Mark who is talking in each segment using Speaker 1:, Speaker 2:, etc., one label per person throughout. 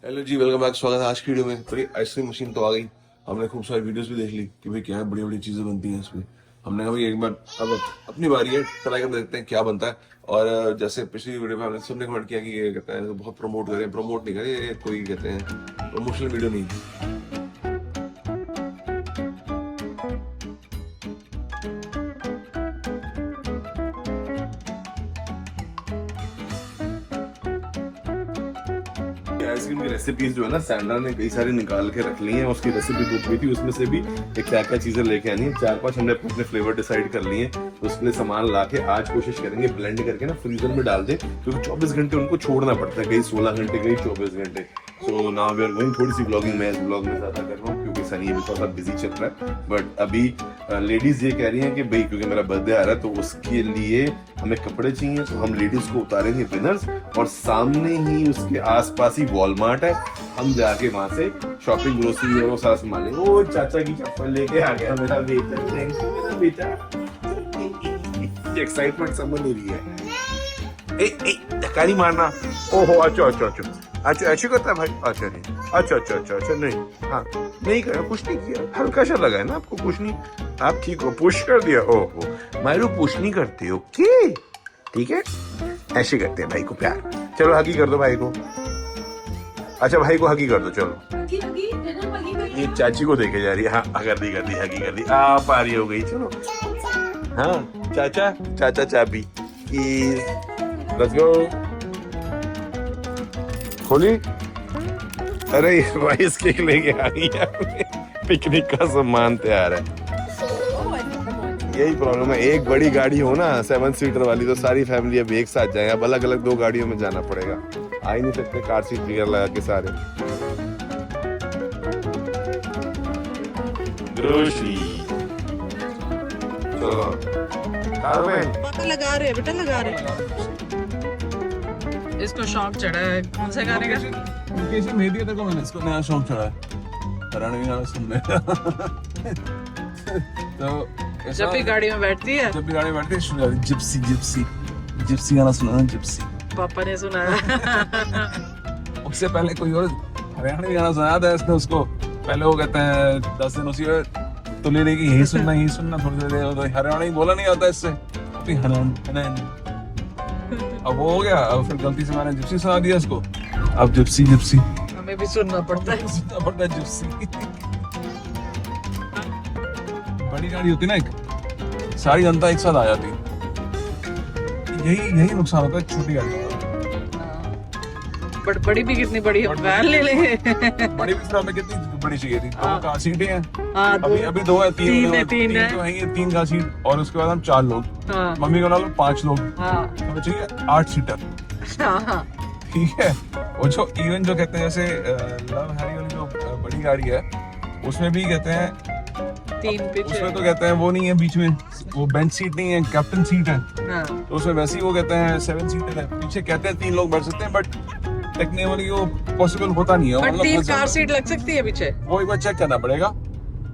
Speaker 1: Hello जी, welcome back. स्वागत है आज की वीडियो में। तो ये आइसक्रीम मशीन तो आ गई। हमने खूब सारी वीडियोस भी देख ली कि भाई क्या बड़ी बड़ी चीजें बनती हैं इसमें। हमने कहा भाई एक बार अब अपनी बारी है, ट्राई कर देखते हैं क्या बनता है। और जैसे पिछली वीडियो में हमने सबने कमेंट किया कि ये कहते हैं बहुत प्रमोट करें, प्रमोट नहीं करें, ये कोई कहते हैं प्रमोशनल वीडियो नहीं। आइसक्रीम की रेसिपीज जो है ना, सैंड्रा ने कई सारी निकाल के रख ली हैं। उसकी रेसिपी बुक हुई थी, उसमें से भी एक क्या क्या चीजें लेके आनी है। 4-5 हमने अपने फ्लेवर डिसाइड कर लिए हैं। तो उसके लिए सामान ला के आज कोशिश करेंगे ब्लेंड करके ना फ्रीजर में डाल दे, क्योंकि 24 घंटे उनको छोड़ना पड़ता है, कहीं 16 घंटे कहीं 24 घंटे। So now we are going. थोड़ी सी ब्लॉगिंग मैं इस ब्लॉग में ज्यादा कर रहा हूँ क्योंकि सनी अभी थोड़ा सा बिजी चल रहा है। बट अभी लेडीज ये कह रही हैं कि भाई क्योंकि मेरा बर्थडे आ रहा है तो उसके लिए हमें कपड़े चाहिए, तो हम लेडीज को उतारेंगे विनर्स। और सामने ही उसके आसपास ही वॉलमार्ट है, हम जाके वहां से शॉपिंग ग्रोसरी और वो सारा सामान लेंगे। ओ चाचा की चप्पल लेके आ गया मेरा बेटा। थैंक यू मेरा बेटा। एक्साइटमेंट समझ नहीं रही है। ए धक्का नहीं मारना। ओहो अच्छा अच्छा अच्छा अच्छा ऐसे करता है भाई। अच्छा नहीं, अच्छा अच्छा अच्छा अच्छा नहीं, हाँ नहीं करा, कुछ नहीं किया, हल्का सा लगा है ना आपको, कुछ नहीं। आप ठीक हो, पुश कर दिया। ओहो मायरू पुश नहीं करते, ओके ठीक है, ऐसे करते हैं भाई को प्यार। चलो हगी कर दो भाई को। अच्छा भाई को हगी कर दो, चलो। ये चाची को देखे जा रही है। हाँ कर दी हगी कर दी। आ पारी हो गई, चलो। हाँ चाचा चाचा चाबी लेट्स गो। खोली। अरे राइस केक लेके आ गई है, पिकनिक का सामान तैयार है। यही प्रॉब्लम है, एक बड़ी गाड़ी हो ना 7 सीटर वाली तो सारी फैमिली अब एक साथ जाए। अब अलग अलग 2 गाड़ियों में जाना पड़ेगा, आ ही नहीं सकते कार सीट वगैरह लगा के सारे। चलो कार में
Speaker 2: लगा रहे बेटा, लगा रहे। इसको शौक चढ़ा है कौन सा गाने का?
Speaker 1: लोकेशन भेज दिया तेरे को मैंने, इसको नया शौक चढ़ा है हरियाणवी गाना सुनने का। तो
Speaker 2: जब भी गाड़ी में बैठती है,
Speaker 1: जिप्सी जिप्सी जिप्सी गाना सुना ना, जिप्सी।
Speaker 2: पापा ने सुनाया।
Speaker 1: उससे पहले कोई और हरियाणवी गाना सुनाया था इसने उसको। पहले वो कहते हैं 10 दिन उसी तो ले लेगी, यही सुनना थोड़ी देर। तो हरियाणवी बोला नहीं आता इससे, अब वो हो गया। अब फिर गलती से मैंने जिप्सी सुना दिया इसको, अब जिप्सी जिप्सी
Speaker 2: हमें भी सुनना पड़ता है।
Speaker 1: जिप्सी। बड़ी गाड़ी होती ना एक, सारी जनता एक साथ आ जाती। यही नुकसान होता है छोटी गाड़ी का।
Speaker 2: बट बड़ी भी कितनी बड़ी है, वैन ले लेंगे।
Speaker 1: बड़ी भी हमें कितनी बड़ी चाहिए थी? 2 कार सीटें हैं। अभी 2 है, 3 है, 3 कार सीट। और उसके बाद हम 4 लोग, मम्मी को ला लो 5 लोग, हमें चाहिए 8 सीटर। ठीक है। वो जो इवन जो कहते हैं जैसे लव हैरी वाली जो बड़ी गाड़ी है, उसमें भी कहते हैं
Speaker 2: 3 पीछे,
Speaker 1: उसमें तो कहते हैं वो नहीं है बीच में, वो बेंच सीट नहीं है, कैप्टन सीट है। तो उसमें वैसे ही वो कहते हैं 7 सीटर है। पीछे कहते हैं 3 लोग बैठ सकते हैं, बट टेक्निकली वो पॉसिबल होता नहीं है।
Speaker 2: मतलब 3 कार सीट लग सकती है पीछे,
Speaker 1: वो एक बार चेक करना पड़ेगा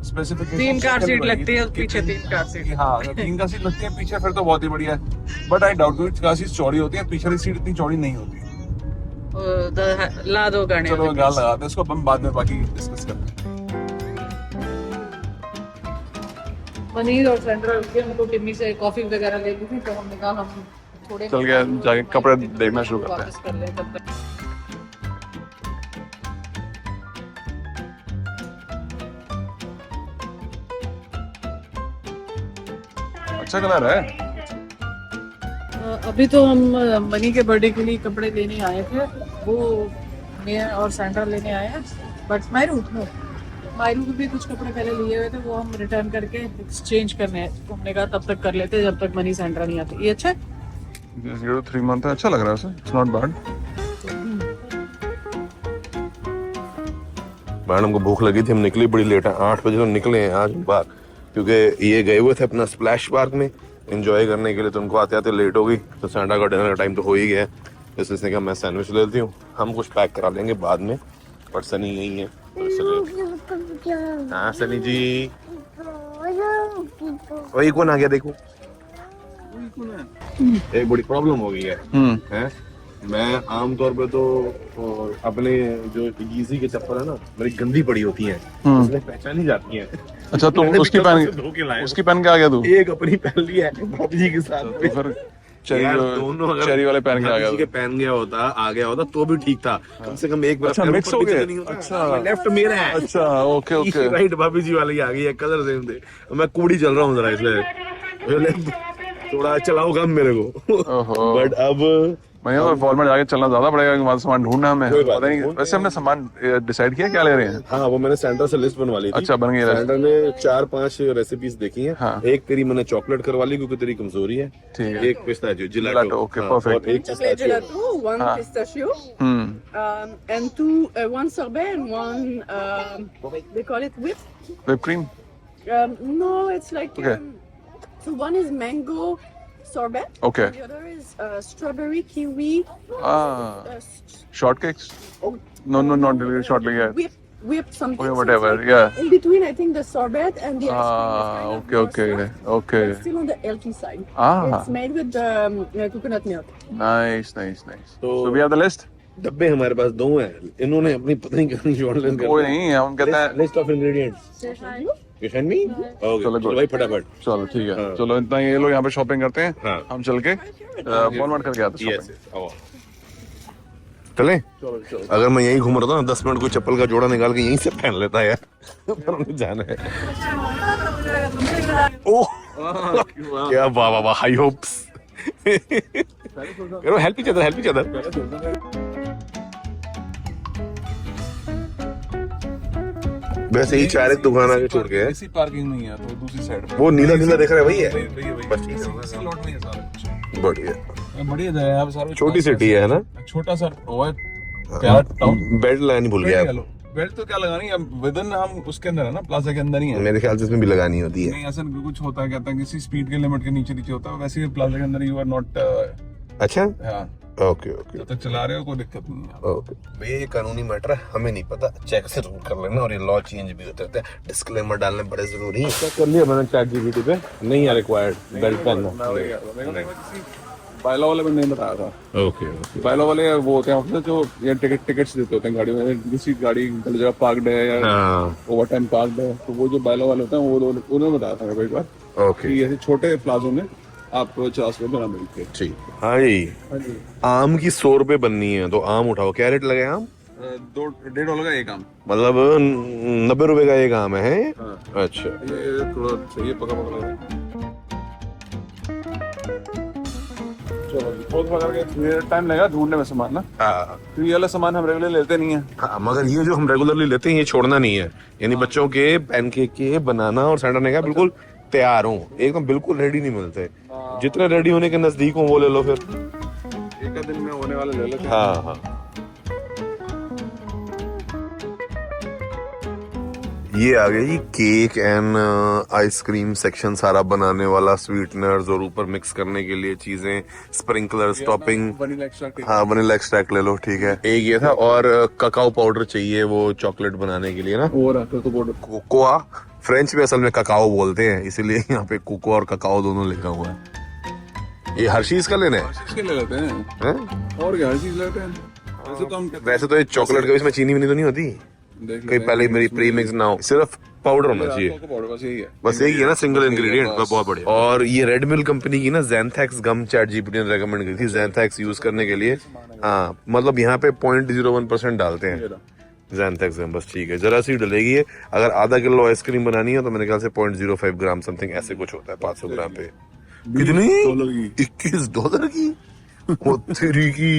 Speaker 1: स्पेसिफिकेशन।
Speaker 2: 3 कार सीट लगती है पीछे, 3 कार सीट।
Speaker 1: हाँ 3 कार सीट लगती है पीछे, फिर तो बहुत ही बढ़िया है। बट आई डाउट कि कार सीट चौड़ी होती है, पीछे वाली सीट इतनी चौड़ी नहीं होती।
Speaker 2: ला दो गाड़ी।
Speaker 1: चलो गाल लगाते हैं इसको, हम बाद में बाकी डिस्कस करते हैं।
Speaker 2: पनीर और सेंट्रल के हमको टिम्मी से कॉफी वगैरह ले ली थी, तो हमने कहा हम थोड़े
Speaker 1: चल गया, जाके कपड़े देखना शुरू करते हैं।
Speaker 2: वापस कर ले तब तक।
Speaker 1: अच्छा कलर है।
Speaker 2: अभी तो हम मनी के बर्थडे के लिए कपड़े लेने आए थे, वो मैं और सैंड्रा लेने आए हैं। बट मायरू के भी कुछ कपड़े पहले लिए हुए थे, वो हम रिटर्न करके एक्सचेंज करने हैं। तो हमने कहा तब तक कर लेते जब तक मनी सैंड्रा नहीं आती। ये अच्छा है,
Speaker 1: 0-3 मंथ है, अच्छा लग रहा है, इट्स नॉट बैड। मैडम को भूख लगी थी, हम निकली बड़ी लेट है, 8 बजे तो निकले हैं आज बाहर, क्योंकि ये गए हुए थे अपना स्प्लैश पार्क में एंजॉय करने के लिए। तो उनको आते आते लेट हो गई, तो सैंड्रा का डिनर का टाइम तो हो ही गया है। इसने कहा मैं सैंडविच ले लेती हूँ, हम कुछ पैक करा लेंगे बाद में। पर सनी यही है। हाँ सनी जी, वही कौन आ गया देखो। एक बड़ी प्रॉब्लम हो गई है। मैं आमतौर पे तो अपने जो Yeezy के चप्पल है ना, मेरी गंदी पड़ी होती हैं, इसलिए पहचानी जाती हैं।
Speaker 2: अच्छा तो
Speaker 1: मैंने
Speaker 2: उसकी
Speaker 1: भी कल
Speaker 2: पहन
Speaker 1: से धो के लाया हूँ।
Speaker 2: उसकी पहन के आ गया तू?
Speaker 1: एक अपनी पहन ली है भाभी जी के साथ में।
Speaker 2: तो फिर
Speaker 1: यार दोनों अगर
Speaker 2: चेरी वाले पहन के आ
Speaker 1: भाभी
Speaker 2: गया
Speaker 1: जी के पहन गया होता, आ गया होता तो भी ठीक था। कम से कम एक बार
Speaker 2: अच्छा,
Speaker 1: पैर
Speaker 2: mix
Speaker 1: ऊपर
Speaker 2: हो
Speaker 1: पीछे
Speaker 2: गए?
Speaker 1: तो नहीं होता।
Speaker 2: अच्छा।
Speaker 1: लेफ्ट मेरा है।
Speaker 2: अच्छा, ओके ओके।
Speaker 1: राइट भाभी जी वाली आ गई है, कलर सेम थे। मैं कूड़ी चल रहा हूँ जरा, इसलिए थोड़ा चलाओ कम मेरे को।
Speaker 2: ओहो।
Speaker 1: बट अब
Speaker 2: भैया तो फॉर्मेट जाके चलना ज्यादा पड़ेगा, वहां सामान ढूंढना हमें।
Speaker 1: कोई बात
Speaker 2: पता नहीं,
Speaker 1: नहीं।
Speaker 2: वैसे हमने सामान डिसाइड किया क्या ले रहे हैं?
Speaker 1: हाँ, वो मैंने सैंड्रा से लिस्ट बनवा ली थी।
Speaker 2: अच्छा, बन गई लिस्ट।
Speaker 1: सैंड्रा ने 4-5 रेसिपीज देखी हैं।
Speaker 2: हाँ।
Speaker 1: एक तेरी मैंने चॉकलेट करवा ली क्योंकि तेरी कमजोरी है।
Speaker 2: ठीक है।
Speaker 1: एक pistachio
Speaker 2: Gelato,
Speaker 1: gelato,
Speaker 2: okay, perfect.
Speaker 1: और एक
Speaker 3: Chocolate
Speaker 1: pistachio.
Speaker 3: gelato, one
Speaker 2: Ah.
Speaker 3: pistachio, and one sorbet and one they call it whip.
Speaker 2: whipped cream?
Speaker 3: No, it's like
Speaker 2: Okay.
Speaker 3: so one is mango sorbet.
Speaker 2: Okay.
Speaker 3: The other is strawberry kiwi.
Speaker 2: Ah,
Speaker 3: s-
Speaker 2: shortcakes? No, not really shortcake. Yeah.
Speaker 3: whip something.
Speaker 2: Okay,
Speaker 3: So it's
Speaker 2: whatever,
Speaker 3: like
Speaker 2: yeah.
Speaker 3: In between, I think the sorbet and the ice cream is
Speaker 2: Ah,
Speaker 3: kind of
Speaker 2: okay,
Speaker 3: more
Speaker 2: okay,
Speaker 3: soft,
Speaker 2: okay.
Speaker 3: but still on the healthy side.
Speaker 2: Ah.
Speaker 3: It's made with coconut milk.
Speaker 2: Nice, nice, nice.
Speaker 1: तो-
Speaker 2: So we have the list?
Speaker 1: डब्बे हमारे पास 2 हैं। इन्होंने अपनी पता नहीं कितनी shortlist कर
Speaker 2: कोई नहीं, हम कहते हैं
Speaker 1: list of ingredients. You send me? Okay,
Speaker 2: चलो,
Speaker 1: चलो भाई फटाफट।
Speaker 2: चलो ठीक है,
Speaker 1: हाँ।
Speaker 2: चलो इतना ये लोग यहाँ पे शॉपिंग करते हैं।
Speaker 1: हाँ।
Speaker 2: हम चल के फॉर्मेट करके आते हैं
Speaker 1: Yes,
Speaker 2: shopping।
Speaker 1: yes, आओ। चलें?
Speaker 2: चलो चलो।
Speaker 1: अगर मैं यहीं घूम रहा था ना, 10 मिनट कोई चप्पल का जोड़ा निकाल के यहीं से पहन लेता यार। पर हमें जाना है। ओह, क्या वाह वाह वाह, हाई होप्स। करो help each other, help each other. वैसे ही चार एक दुकान आगे छोड़ के है।
Speaker 2: इसी पार्किंग में ही है, तो दूसरी साइड पे।
Speaker 1: वो नीला नीला दिख रहा है वही है।
Speaker 2: वही
Speaker 1: बस ठीक
Speaker 2: इसी लॉट में ही है सारा कुछ।
Speaker 1: बढ़िया।
Speaker 2: बढ़िया जगह है, यहाँ पे सारा कुछ
Speaker 1: छोटी
Speaker 2: पास
Speaker 1: सिटी है ना?
Speaker 2: छोटा सा वो है प्यारा टाउन।
Speaker 1: बेल्ट लगानी भूल गया।
Speaker 2: बेल्ट तो क्या लगानी है, विद इन हम उसके अंदर है ना, प्लाजा के अंदर ही है।
Speaker 1: मेरे ख्याल से इसमें भी लगानी होती है।
Speaker 2: नहीं ऐसा कुछ होता है, कहता है किसी स्पीड के लिमिट के नीचे नीचे होता है, वैसे ही प्लाजा के अंदर यू आर नॉट।
Speaker 1: अच्छा,
Speaker 2: हाँ,
Speaker 1: ओके ओके
Speaker 2: जब तक चला रहे हो कोई दिक्कत नहीं है।
Speaker 1: ओके। ये कानूनी मैटर है, हमें नहीं पता, चेक से रूल कर लेना। और ये लॉ चेंज भी होते रहते हैं, डिस्क्लेमर डालने बड़े जरूरी हैं। चेक कर लिया मैंने चैट जीपीटी पे, नहीं है रिक्वायर्ड बेल्ट पहनना।
Speaker 2: बाइलॉ वाले में नहीं बताया था।
Speaker 1: Okay okay.
Speaker 2: बाइलॉ वाले वो होते हैं ऑफिसर जो ये टिकट्स देते होते हैं गाड़ी में, किसी गाड़ी गलत जगह पार्कड है या
Speaker 1: हाँ,
Speaker 2: ओवर टाइम पार्कड है, तो वो जो बाइलॉ वाले होते हैं वो उन्होंने बताया था मेरे को एक बार
Speaker 1: ओके
Speaker 2: कि ऐसे छोटे प्लाजो में आपको 50 रुपये बिना मिलते हैं।
Speaker 1: ठीक। हाँ जी,
Speaker 2: हाँ जी।
Speaker 1: आम की 100 रुपए बननी है, तो आम उठाओ। क्या रेट लगे आम?
Speaker 2: $2.5 का एक आम।
Speaker 1: मतलब 90 रुपए का एक आम है।
Speaker 2: हाँ।
Speaker 1: अच्छा,
Speaker 2: ये थोड़ा सही है, पका पका लग रहा है। चलो बहुत पकड़ के टाइम लगेगा ढूंढने में सामान ना,
Speaker 1: हाँ
Speaker 2: तो ये वाला सामान हम रेगुलर लेते नहीं है।
Speaker 1: हाँ, मगर ये जो हम रेगुलरली लेते हैं ये छोड़ना नहीं है। यानी बच्चों के पैनकेक के बनाना और सैंडर ने कहा बिल्कुल तैयार हो, एकदम बिल्कुल रेडी नहीं मिलते। जितने रेडी होने के नजदीक हो वो ले लो फिर।
Speaker 2: एक दिन में होने वाले ले लेते हैं।
Speaker 1: हाँ हाँ, ये आ गया जी केक एंड आइसक्रीम सेक्शन, सारा बनाने वाला, स्वीटनर्स और ऊपर मिक्स करने के लिए चीजें, स्प्रिंकलर्स, टॉपिंग।
Speaker 2: Vanilla extract.
Speaker 1: हाँ, वनीला एक्सट्रैक्ट ले लो, ठीक है। एक ये था, और ककाओ पाउडर चाहिए वो चॉकलेट बनाने के लिए ना।
Speaker 2: वो रखो तो बोर्ड।
Speaker 1: कोकोआ, फ्रेंच में असल में ककाओ बोलते हैं, इसीलिए यहाँ पे कोको और ककाओ दोनों लिखा हुआ है। ये हर्शीज का लेना है,
Speaker 2: किसके ले लेते हैं?
Speaker 1: हैं?
Speaker 2: और क्या हर चीज लेते हैं वैसे तो हम
Speaker 1: वैसे तो ये चॉकलेट के इसमें चीनी विनी तो नहीं होती
Speaker 2: देख
Speaker 1: कहीं, पहले मेरी प्री मिक्स ना हो, सिर्फ पाउडर होना चाहिए।
Speaker 2: पाउडर बस यही है।
Speaker 1: बस एक ही है ना, सिंगल इंग्रेडिएंट, बहुत बढ़िया। और ये रेड मिल कंपनी की ना ज़ैंथैक्स गम चैट जीपीटी ने रेकमेंड की थी ज़ैंथैक्स यूज करने के लिए। हाँ, मतलब यहाँ पे 0.01% डालते हैं ज़ैंथैक्स गम, बस ठीक है, जरा सी डलेगी है। अगर आधा किलो आइसक्रीम बनानी है तो मेरे ख्याल से 0.05 ग्राम समथिंग ऐसे कुछ होता है 500 ग्राम पे। कितनी? $21 की? वो तेरी की।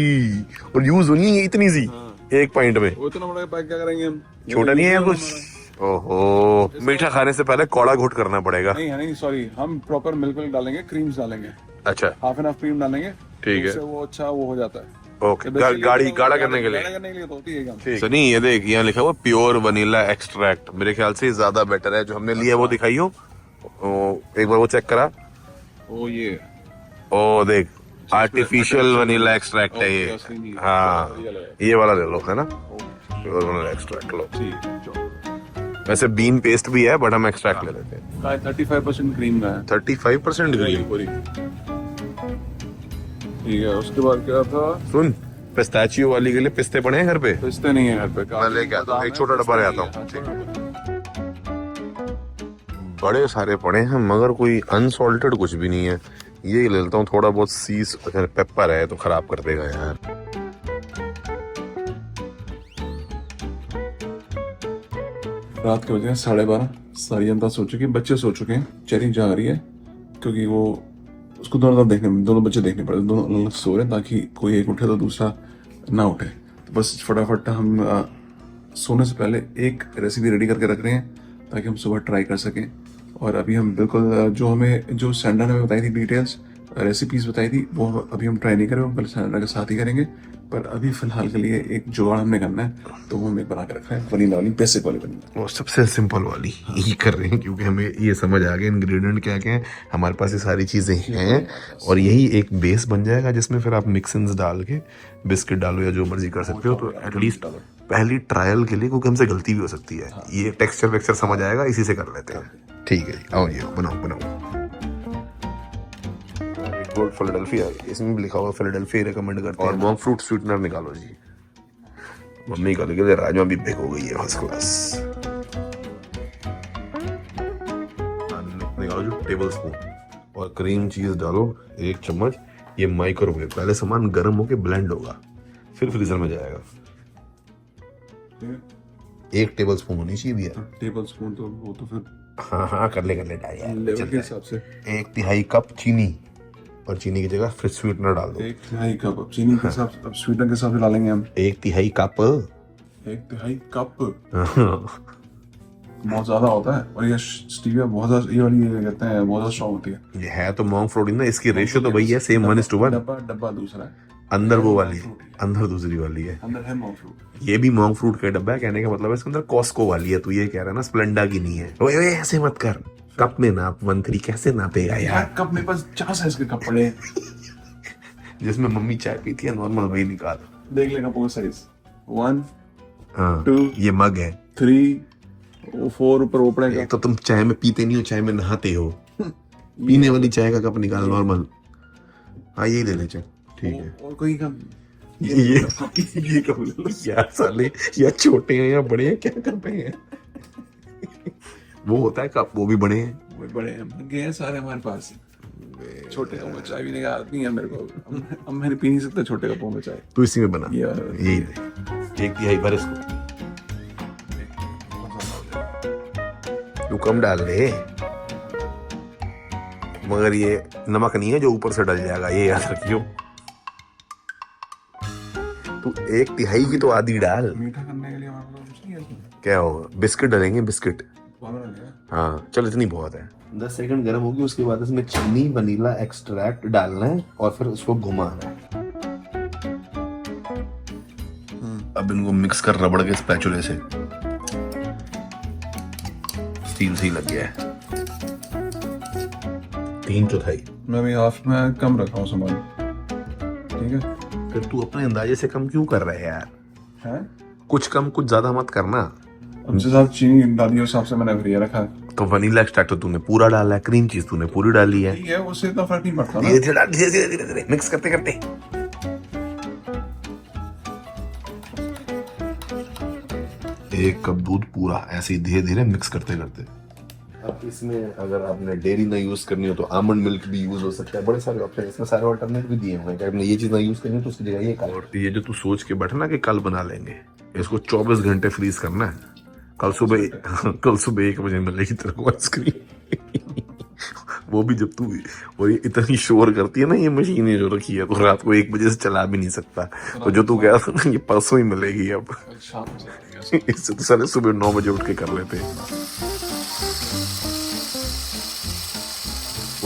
Speaker 1: और यूज होनी है इतनी सी एक पॉइंट में।
Speaker 2: वो इतना बड़ा पैक क्या करेंगे हम?
Speaker 1: छोटा नहीं है कुछ। ओहो, मीठा खाने से पहले कौड़ा घुट करना पड़ेगा।
Speaker 2: नहीं सॉरी, हम प्रॉपर मिल्क डालेंगे, क्रीम्स डालेंगे,
Speaker 1: अच्छा,
Speaker 2: हाफ एंड हाफ क्रीम डालेंगे,
Speaker 1: ठीक है।
Speaker 2: उससे वो अच्छा वो हो जाता है।
Speaker 1: ओके, गाड़ी गाढ़ा करने के लिए।
Speaker 2: गाढ़ा करने के लिए तो होती है काम।
Speaker 1: ठीक। सनी, ये देख, यहाँ लिखा हुआ प्योर वनीला एक्सट्रैक्ट, मेरे ख्याल से ज्यादा बेटर है। जो हमने लिया है वो दिखाई हो, एक बार वो चेक करा।
Speaker 2: ओ ये
Speaker 1: ओ देख, आर्टिफिशियल वनीला एक्सट्रैक्ट है ये। हाँ, ये वाला ले लो, है ना, प्योर वनीला एक्सट्रैक्ट लो।
Speaker 2: ठीक।
Speaker 1: वैसे बीन पेस्ट भी है, बट हम एक्सट्रैक्ट ले लेते हैं।
Speaker 2: 35% क्रीम का है।
Speaker 1: 35% ग्रीन।
Speaker 2: पूरी। ठीक है, उसके बाद क्या था?
Speaker 1: सुन, पिस्ताचियो वाली के लिए पिस्ते पड़े हैं घर पे?
Speaker 4: पिस्ते नहीं है घर पे।
Speaker 1: मैं लेके आता हूँ, एक छोटा डब्बा ले आता हूँ। बड़े सारे पड़े हैं मगर कोई अनसॉल्टेड कुछ भी नहीं है। ये ले लेता हूँ, थोड़ा बहुत सीज अगर पेपर है तो खराब कर देगा यार।
Speaker 4: रात के बजे 12:30, सारी जनता सो चुकी है, बच्चे सो चुके हैं, चेरी जाग रही है क्योंकि वो उसको दोनों बच्चे देखने पड़े, दोनों अलग सो रहे हैं ताकि कोई एक उठे तो दूसरा ना उठे। तो बस फटाफट हम सोने से पहले एक रेसिपी रेडी करके रख रहे हैं ताकि हम सुबह ट्राई कर सकें। और अभी हम बिल्कुल जो सैंडा ने हमें बताई थी डिटेल्स, रेसिपीज बताई थी, वो अभी हम ट्राई नहीं करेंगे, कल सैंडा के साथ ही करेंगे। पर अभी फिलहाल के लिए एक जुगाड़ हमने करना है, तो वो हमें बना के रखा है, वनीला वाली, बेसिक वाली वनीला।
Speaker 1: वो सबसे सिंपल वाली ही कर रहे हैं क्योंकि हमें ये समझ आ गया इंग्रेडिएंट क्या क्या है, हमारे पास ये सारी चीज़ें हैं और यही एक बेस बन जाएगा जिसमें फिर आप मिक्सिंग्स डाल के बिस्किट डालो या जो मर्जी कर सकते हो। तो एटलीस्ट पहली ट्रायल के लिए, क्योंकि हमसे गलती भी हो सकती है, ये टेक्सचर वेक्चर समझ आएगा, इसी से कर लेते हैं। ठीक है जी, आओ ये बनाओ। गोल्ड फिलाडेल्फिया, इसमें भी लिखा हुआ फिलाडेल्फिया रिकमेंड करते हैं। और मॉन्क फ्रूट स्वीटनर निकालो जी। मम्मी का लेके राजमा भी बेक हो गई है फर्स्ट क्लास। निकालो जो टेबल स्पून और क्रीम चीज डालो 1 चम्मच। ये माइक्रोवेव, पहले सामान गर्म होके ब्लेंड होगा फिर फ्रीजर में जाएगा। 1 टेबल स्पून होनी चाहिए भैया।
Speaker 4: टेबल स्पून तो वो तो फिर
Speaker 1: हाँ कर ले डाल
Speaker 4: लेवल के हिसाब से
Speaker 1: 1/3 कप चीनी, और चीनी की जगह फिर स्वीटनर डाल दो
Speaker 4: 1/3 कप। अब चीनी के हिसाब से, अब स्वीटनर के हिसाब से डालेंगे हम
Speaker 1: 1/3 कप।
Speaker 4: 1/3 कप बहुत ज्यादा होता है। और ये स्टीविया बहुत ज्यादा, ये वाली ये कहते हैं बहुत ज्यादा स्ट्रांग होती है।
Speaker 1: ये है तो मॉन्क फ्रूट ना, इसकी रेशियो तो वही है, सेम 1:1।
Speaker 4: डब्बा दूसरा है,
Speaker 1: अंदर वो वाली है, अंदर दूसरी वाली है,
Speaker 4: अंदर है मॉन्क फ्रूट।
Speaker 1: ये भी मॉन्क फ्रूट का डब्बा है। कहने का मतलब है इसके अंदर कॉस्को वाली है। तू ये कह रहा है ना स्प्लेंडा की नहीं है। ओए ऐसे मत कर, कप में नाप 1/3 कैसे नापेगा यार?
Speaker 4: कप मेरे पास 4 साइज के कप पड़े हैं।
Speaker 1: जिसमें मम्मी चाय पीती है नॉर्मल, वही निकाल।
Speaker 4: देख ले कपों का साइज 1
Speaker 1: हाँ
Speaker 4: 2
Speaker 1: ये मग है
Speaker 4: 3 4 ऊपर वो पड़ेगा।
Speaker 1: तो तुम चाय में पीते नहीं हो, चाय में नहाते हो। पीने वाली चाय का कप निकाल नॉर्मल। हाँ यही ले ले चल, ठीक है।
Speaker 4: और कोई कप
Speaker 1: ये कप ले लो यार साले, या छोटे हैं या बड़े हैं, क्या कर रहे हैं? वो होता है कप, वो भी बड़े हैं,
Speaker 4: वो बड़े हैं, महंगे हैं सारे हमारे पास। छोटे कपों में चाय पीने का आदत नहीं है मेरे को। अब मैंने पी नहीं सकता छोटे कपों में चाय।
Speaker 1: तो इसी में बना
Speaker 4: ये
Speaker 1: यही ले 1/3 भर इसको। तू कम डाल दे, मगर ये नमक नहीं है जो ऊपर से डल जाएगा, ये याद रखियो। तू 1/3 की तो आधी डाल।
Speaker 4: मीठा करने के लिए हमारे पास कुछ नहीं है इसमें।
Speaker 1: क्या होगा? बिस्किट डालेंगे, बिस्किट।
Speaker 4: पागल हो गया।
Speaker 1: हाँ चल इतनी बहुत है। 10 सेकंड गर्म होगी, उसके बाद इसमें चीनी वनीला एक्सट्रैक्ट डालना है और फिर उसको घुमाना है। अब इनको मिक्स कर रबड़ के स्पैचुले से। स्टील सी लग गया है 3/4।
Speaker 4: मैं भी हाफ में कम रखा हूँ सामान, ठीक है।
Speaker 1: फिर तू अपने अंदाजे से कम क्यों कर रहा है यार?
Speaker 4: है
Speaker 1: कुछ कम कुछ ज्यादा मत करना।
Speaker 4: अब जिस हिसाब चीनी डाली उस हिसाब से मैंने फिर ये रखा है।
Speaker 1: तो वनीला एक्सट्रैक्ट तो तूने पूरा डाला है, क्रीम चीज तूने पूरी डाली है।
Speaker 4: ठीक है, उससे इतना फर्क नहीं पड़ता ना।
Speaker 1: धीरे धीरे डाल, धीरे धीरे धीरे मिक्स करते करते। एक कप दूध पूरा ऐसे ही धीरे धीरे मिक्स करते करते। अब इसमें अगर आपने डेयरी ना यूज करनी हो तो आमंड मिल्क भी यूज हो सकता है। बड़े सारे ऑप्शन इसमें, सारे ऑल्टरनेट भी दिए हुए हैं। आपने ये चीज ना यूज करनी हो तो उसकी जगह ये कर। और ये जो तू सोच के बैठा ना कि कल बना लेंगे, इसको 24 घंटे फ्रीज करना है। कल सुबह 1 बजे मिलेगी तेरे को आइसक्रीम। वो भी जब तू, और ये इतनी शोर करती है ना ये मशीन जो रखी है, तो रात को 1 बजे से चला भी नहीं सकता। तो जो तू कह रहा था ना ये परसों ही मिलेगी अब। इससे तो सारे सुबह 9 बजे उठ के कर लेते।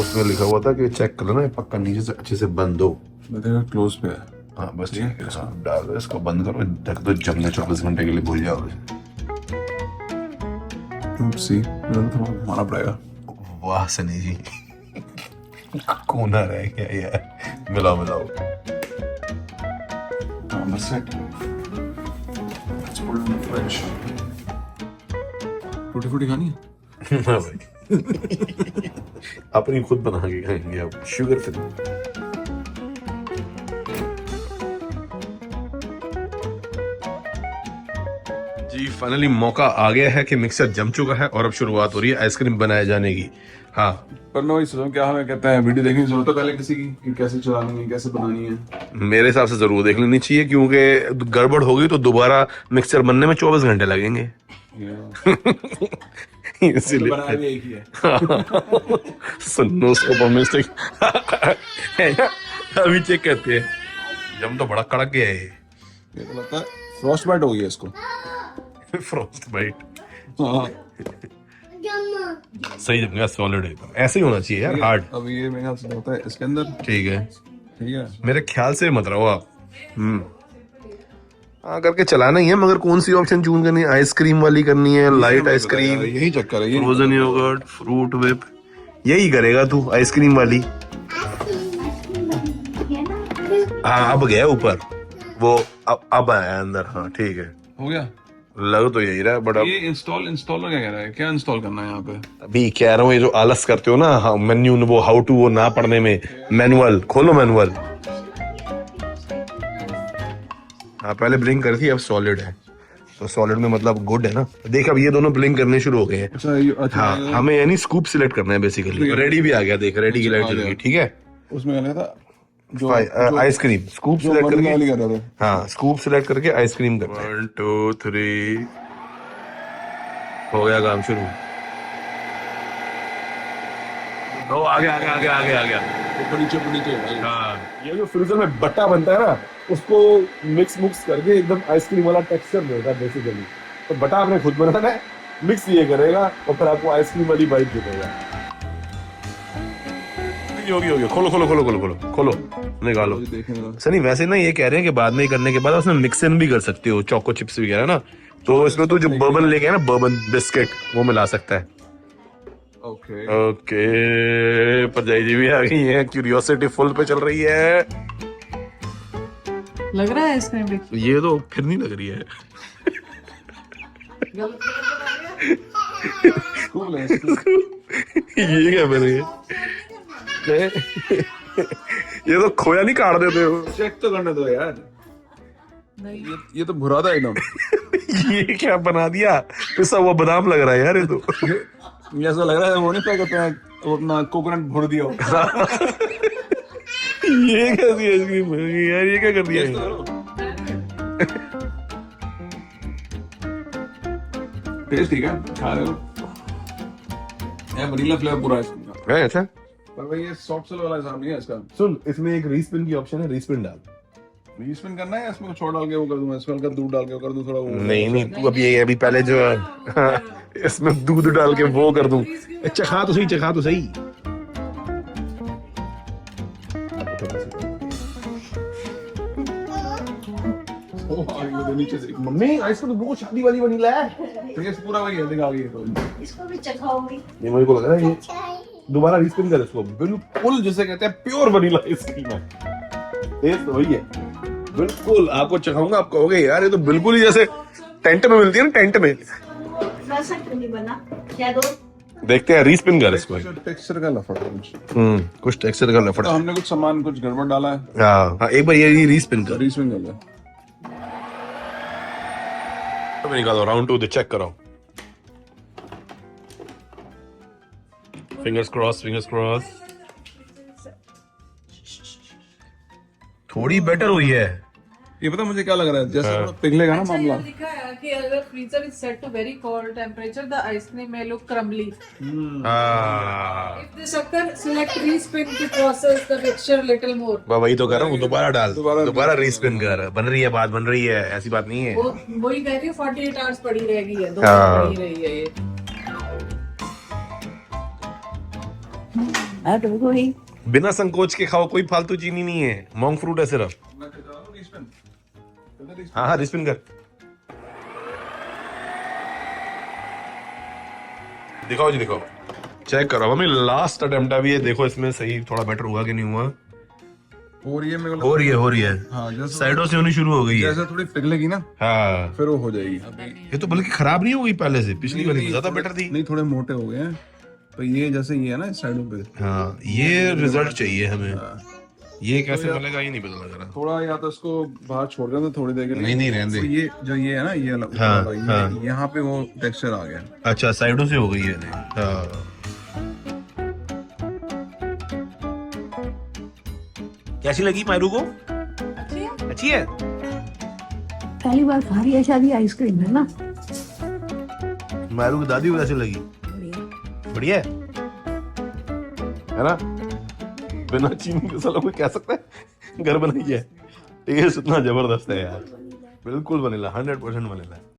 Speaker 1: उसमें लिखा हुआ था कि चेक कर लेना पक्का नीचे से अच्छे से बंद हो।
Speaker 4: क्लोज पे है।
Speaker 1: हाँ बस ठीक है, इसको डाल दो, इसको बंद करो, ढक दो, जमने 24 घंटे के लिए भूल जाओ। माना पड़ेगा। वाह सनी जी, कोना रह गया यार। मिलाओ मिलाओ।
Speaker 4: बस रोटी फूटी खानी है।
Speaker 1: हाँ भाई अपनी खुद बना के खाएंगे अब, शुगर फ्री। जी फाइनली मौका आ गया है कि मिक्सर जम चुका है और अब शुरुआत हो रही है आइसक्रीम बनाए जाने की। हाँ,
Speaker 4: पर मैं वही सोच रहा हूँ, क्या हमें कहते हैं वीडियो देखने की जरूरत है पहले किसी की कि कैसे चलानी है, कैसे बनानी है?
Speaker 1: मेरे हिसाब से जरूर देख लेनी चाहिए, क्योंकि गड़बड़ होगी तो दोबारा मिक्सचर बनने में 24 घंटे लगेंगे। इसीलिए
Speaker 4: बनाया भी एक ही है।
Speaker 1: सुनो उसको मिस्टेक अभी चेक करते हैं। जम तो बड़ा कड़क गया है
Speaker 4: ये तो लगता है फ्रॉस्ट बाइट हो गई है इसको।
Speaker 1: Frostbite.
Speaker 4: हाँ।
Speaker 1: सही जम गया, सॉलिड है, ऐसे ही होना चाहिए यार, हार्ड।
Speaker 4: अब ये मेरे ख्याल से होता है इसके अंदर।
Speaker 1: ठीक है,
Speaker 4: ठीक है,
Speaker 1: मेरे ख्याल से मत रहो आप। हाँ करके चलाना ही है, मगर कौन सी ऑप्शन चूज करनी है? आइसक्रीम वाली करनी है, लाइट आइसक्रीम,
Speaker 4: यही चक्कर है ये।
Speaker 1: फ्रोजन योगर्ट, फ्रूट व्हिप, यही करेगा तू आइसक्रीम वाली। हाँ अब गया ऊपर वो, अब आया अंदर। हाँ ठीक है,
Speaker 4: हो गया।
Speaker 1: लग तो यही रहा है, बट अब
Speaker 4: ये इंस्टॉलर क्या कह रहा है, क्या इंस्टॉल करना है यहाँ पे?
Speaker 1: अभी कह रहा हूँ, ये जो आलस करते हो ना, हाँ मेन्यू वो हाउ टू वो ना पढ़ने में, मैनुअल खोलो मैनुअल। हाँ पहले ब्लिंक करी थी, अब सॉलिड है, तो सॉलिड में मतलब गुड है ना। देख अब ये दोनों ब्लिंक करने शुरू हो गए हैं।
Speaker 4: अच्छा
Speaker 1: हाँ हमें यानी स्कूप सिलेक्ट करना है बेसिकली। रेडी भी आ गया, देख रेडी की लाइट जल गई। ठीक है,
Speaker 4: उसमें क्या था जो
Speaker 1: आइसक्रीम स्कूप
Speaker 4: जो
Speaker 1: सिलेक्ट
Speaker 4: बंद
Speaker 1: करके,
Speaker 4: वाली कर रहा था।
Speaker 1: हाँ स्कूप सिलेक्ट करके आइसक्रीम करना है। 1 2 3 हो गया काम शुरू। ओ आ गया आ गया आ गया आ गया आ गया।
Speaker 4: ऊपर नीचे
Speaker 1: हाँ ये जो फ्रीजर में बट्टा बनता है ना, उसको मिक्स करके एकदम आइसक्रीम वाला टेक्सचर देता है बेसिकली। तो बट्टा आपने खुद बनाना है, मिक्स ये करेगा और फिर आपको आइसक्रीम वाली वाइब देगा। होगी खोलो खोलो खोलो खोलो खोलो खोलो निकालो। सनी वैसे ना ये कह रहे हैं कि बाद में करने के बाद उसमें मिक्स इन भी कर सकते हो, चोको चिप्स वगैरह ना, तो इसमें तो जो बर्बन लेके है ना, बर्बन बिस्किट, वो मिला सकता है।
Speaker 4: ओके
Speaker 1: ओके परजाई जी भी आ गई है, क्यूरियोसिटी फुल पे चल रही है।
Speaker 2: लग रहा है आइसक्रीम भी
Speaker 1: ये तो फिर नहीं लग रही है। ये क्या बन रही है? ये तो खोया नहीं काट देते हो?
Speaker 4: चेक तो करने दो यार।
Speaker 2: नहीं।
Speaker 4: ये तो भुरा था एकदम।
Speaker 1: ये क्या बना दिया? पिसा हुआ बादाम लग रहा है यार ये तो।
Speaker 4: ये ऐसा लग रहा है वो नहीं क्या कहते हैं, वो अपना कोकोनट भर दिया हो।
Speaker 1: ये कैसी आइसक्रीम बन गई यार, ये क्या कर दिया?
Speaker 4: टेस्ट ठीक है, खा रहे हो? ये वनीला फ्लेवर पूरा आइसक्रीम का
Speaker 1: है। अच्छा
Speaker 4: पर भाई ये सॉफ्ट सेल वाला हिसाब नहीं है इसका।
Speaker 1: सुन, इसमें एक रीस्पिन की ऑप्शन है, रीस्पिन डाल।
Speaker 4: रीस्पिन करना है, इसमें छोड़ डाल के वो कर दूं, इसमें हल्का दूध डाल के वो कर दूं थोड़ा वो।
Speaker 1: नहीं तू अब ये अभी पहले जो इसमें दूध डाल के वो कर दूं। चखा तो सही, चखा तो सही।
Speaker 4: नीचे से
Speaker 1: मम्मी आइसक्रीम तो बहुत शादी वाली वनीला है।
Speaker 4: टेस्ट पूरा वही है, दिखा गई तो।
Speaker 5: इसको भी चखाओगी?
Speaker 1: ये मेरे को लग रहा है ये दोबारा रीस्पिन कर इसको, बिल्कुल जिसे कहते हैं प्योर वनीला आइसक्रीम है। टेस्ट वही है बिल्कुल, आपको चखाऊंगा आप कहोगे यार ये तो बिल्कुल ही जैसे टेंट में मिलती है ना, टेंट में।
Speaker 5: वैसा क्यों नहीं बना? क्या दो?
Speaker 1: देखते हैं रीस्पिन कर इसको।
Speaker 4: टेक्सचर का लफड़ा कुछ।
Speaker 1: कुछ टेक्सचर का
Speaker 4: तो
Speaker 1: लफड़ा।
Speaker 4: हमने कुछ सामान कुछ गड़बड़ डाला है।
Speaker 1: हाँ एक बार ये रीस्पिन कर।
Speaker 4: रीस्पिन कर ले।
Speaker 1: निकालो राउंड 2 चेक करो। Fingers cross, fingers cross. थोड़ी बेटर हुई है।
Speaker 4: ये पता मुझे क्या लग रहा है, जैसे थोड़ा पिघलेगा ना मामला।
Speaker 2: लिखा है कि अगर freezer is set to very cold temperature the ice cream may look crumbly. If this occur, select respin to process the texture little more.
Speaker 1: वही तो कर रहा हूँ, दोबारा डाल,
Speaker 4: दोबारा
Speaker 1: दोबारा रीस्पिन कर। बन रही है बात, बन रही है, ऐसी बात नहीं है।
Speaker 2: वो वही कह रही हूँ 48 आवर्स पड़ी रहेगी ये, 2
Speaker 1: हाँ।
Speaker 2: पड़ी रही है ये।
Speaker 1: बिना संकोच के खाओ, कोई फालतू चीनी नहीं है, मोंग फ्रूट है सिर्फ। हाँ हाँ रीस्पिन कर। दिखाओ जी दिखाओ, चेक करो मम्मी। लास्ट अटेम्प्ट अभी ये देखो, इसमें सही थोड़ा बेटर हुआ कि नहीं हुआ।
Speaker 4: हो रही है मेरे को,
Speaker 1: हो रही है
Speaker 4: हाँ, जैसे
Speaker 1: साइडों से होनी शुरू हो गई है।
Speaker 4: जैसे थोड़ी पिघलेगी ना
Speaker 1: हाँ
Speaker 4: फिर वो हो जाएगी।
Speaker 1: ये तो बल्कि खराब नहीं हो गई पहले से, पिछली वाली ज्यादा बेटर थी।
Speaker 4: नहीं थोड़े मोटे हो गए हैं, तो ये जैसे ये है ना साइडों पे।
Speaker 1: हाँ ये रिजल्ट चाहिए हमें। ये कैसे मिलेगा ये नहीं पता लग रहा।
Speaker 4: थोड़ा या तो इसको बाहर छोड़ देना थोड़ी देर के लिए।
Speaker 1: नहीं रहने दे।
Speaker 4: तो ये जो ये है ना ये अलग
Speaker 1: हाँ,
Speaker 4: वाला, ये
Speaker 1: हाँ।
Speaker 4: यहाँ पे वो टेक्सचर आ गया।
Speaker 1: अच्छा साइडों से हो गई है। हाँ। कैसी लगी मायरू को? अच्छी है।
Speaker 5: पहली बार खा रही है शादी आइसक्रीम है ना।
Speaker 1: मायरू की दादी को कैसी लगी? बढ़िया है ना? बिना चीनी के साला कोई कह सकता है घर बनाई है। टेस्ट इतना जबरदस्त है यार, बिल्कुल वनीला, 100% वनीला।